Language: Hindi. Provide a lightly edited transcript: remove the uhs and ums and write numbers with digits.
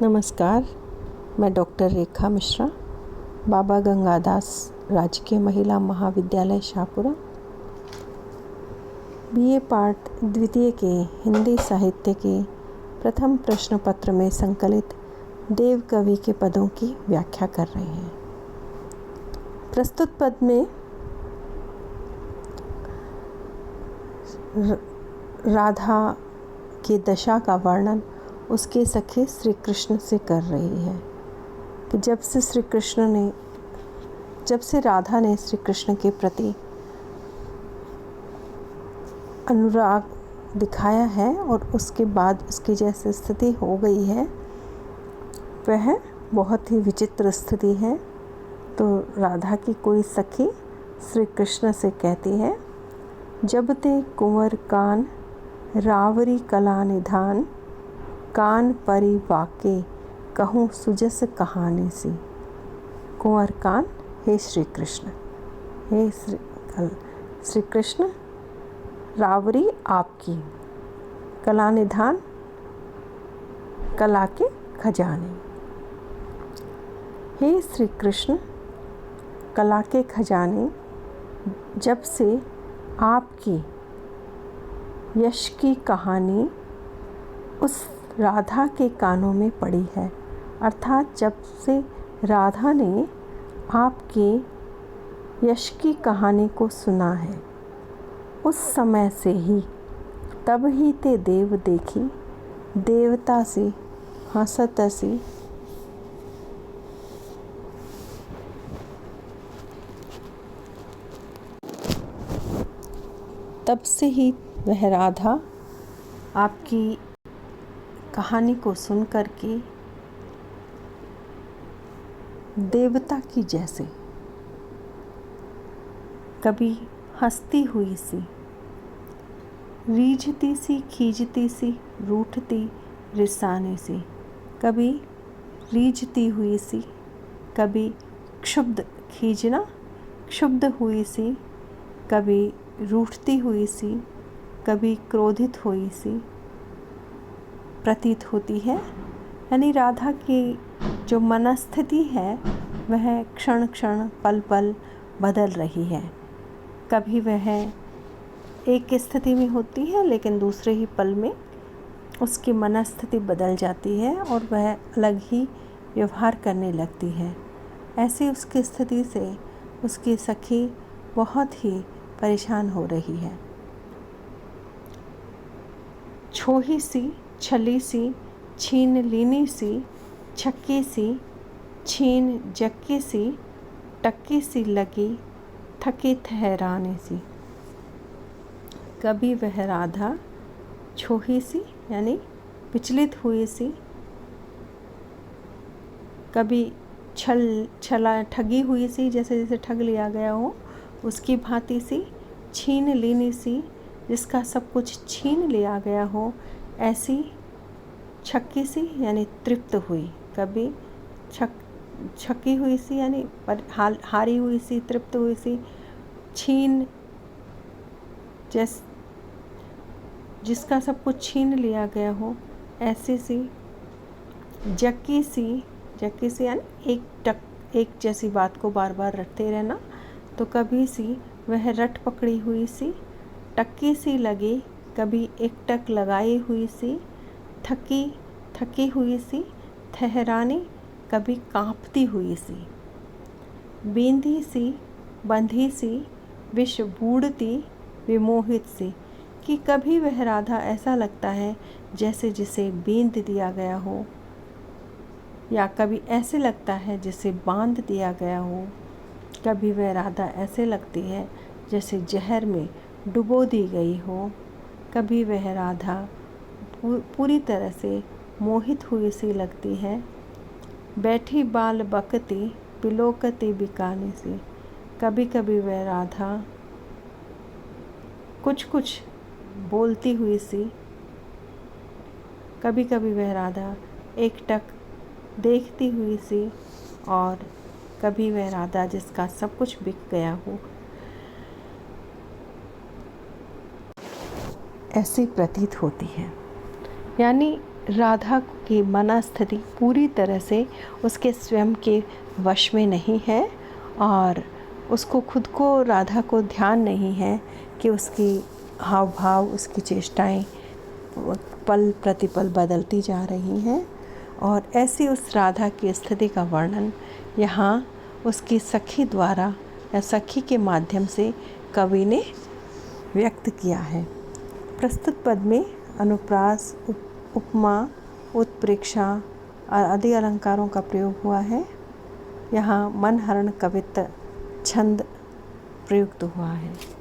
नमस्कार, मैं डॉक्टर रेखा मिश्रा, बाबा गंगादास राजकीय महिला महाविद्यालय शाहपुरा, बीए पार्ट द्वितीय के हिंदी साहित्य के प्रथम प्रश्न पत्र में संकलित देव कवि के पदों की व्याख्या कर रहे हैं। प्रस्तुत पद में राधा की दशा का वर्णन उसके सखे श्री कृष्ण से कर रही है कि जब से राधा ने श्री कृष्ण के प्रति अनुराग दिखाया है और उसके बाद उसकी जैसी स्थिति हो गई है वह बहुत ही विचित्र स्थिति है। तो राधा की कोई सखी श्री कृष्ण से कहती है, जब ते कुंवर कान रावरी कला निधान, कान परी वाके कहूँ सुजस कहानी सी। कुंवर कान, हे श्री कृष्ण, हे श्री कृष्ण, रावरी आपकी, कला निधान, कला के खजाने। हे श्री कृष्ण, कला के खजाने, जब से आपकी यश की कहानी उस राधा के कानों में पड़ी है, अर्थात जब से राधा ने आपके यश की कहानी को सुना है, उस समय से ही तब ही ते देव देखी, देवता सी हंसत सी। तब से ही वह राधा आपकी कहानी को सुन कर के देवता की जैसे कभी हंसती हुई सी, रीझती सी, खींचती सी, रूठती रिसाने सी, कभी रीझती हुई सी, कभी क्षुब्ध खींचना क्षुब्ध हुई सी, कभी रूठती हुई सी, कभी क्रोधित हुई सी प्रतीत होती है। यानी राधा की जो मनस्थिति है वह क्षण क्षण पल पल बदल रही है। कभी वह एक स्थिति में होती है लेकिन दूसरे ही पल में उसकी मनस्थिति बदल जाती है और वह अलग ही व्यवहार करने लगती है। ऐसी उसकी स्थिति से उसकी सखी बहुत ही परेशान हो रही है। छोही सी, छली सी, छीन लीनी सी, छक्की सी, छीन जक्की सी, टक्की सी लगी, थकी ठहराने सी। कभी वह राधा छोही सी यानी विचलित हुई सी, कभी ठगी हुई सी, जैसे ठग लिया गया हो उसकी भांति सी, छीन लीनी सी, जिसका सब कुछ छीन लिया गया हो ऐसी, छक्की सी यानी तृप्त हुई, कभी छक्की हुई सी यानी हारी हुई सी, तृप्त हुई सी, छीन जिसका सब कुछ छीन लिया गया हो ऐसी सी, जक्की सी यानी एक जैसी बात को बार बार रटते रहना, तो कभी सी वह रट पकड़ी हुई सी, टक्की सी लगी, कभी एक टक लगाई हुई सी, थकी हुई सी, ठहरानी, कभी कांपती हुई सी, बींधी सी, बंधी सी, विष बूढ़ती, विमोहित सी। कि कभी वह राधा ऐसा लगता है जैसे जिसे बींध दिया गया हो, या कभी ऐसे लगता है जैसे बांध दिया गया हो। कभी वह राधा ऐसे लगती है जैसे जहर में डुबो दी गई हो। कभी वह राधा पूरी तरह से मोहित हुई सी लगती है, बैठी बाल बकती, पिलोकती बिकाने सी। कभी कभी वह राधा कुछ बोलती हुई सी, कभी कभी वह राधा एकटक देखती हुई सी, और कभी वह राधा जिसका सब कुछ बिक गया हो ऐसी प्रतीत होती है। यानी राधा की मनस्थिति पूरी तरह से उसके स्वयं के वश में नहीं है और उसको खुद को, राधा को ध्यान नहीं है कि उसकी हाव भाव, उसकी चेष्टाएं पल प्रतिपल बदलती जा रही हैं। और ऐसी उस राधा की स्थिति का वर्णन यहाँ उसकी सखी द्वारा या सखी के माध्यम से कवि ने व्यक्त किया है। प्रस्तुत पद में अनुप्रास, उपमा, उत्प्रेक्षा आदि अलंकारों का प्रयोग हुआ है। यहाँ मनहरण कवित्व छंद प्रयुक्त हुआ है।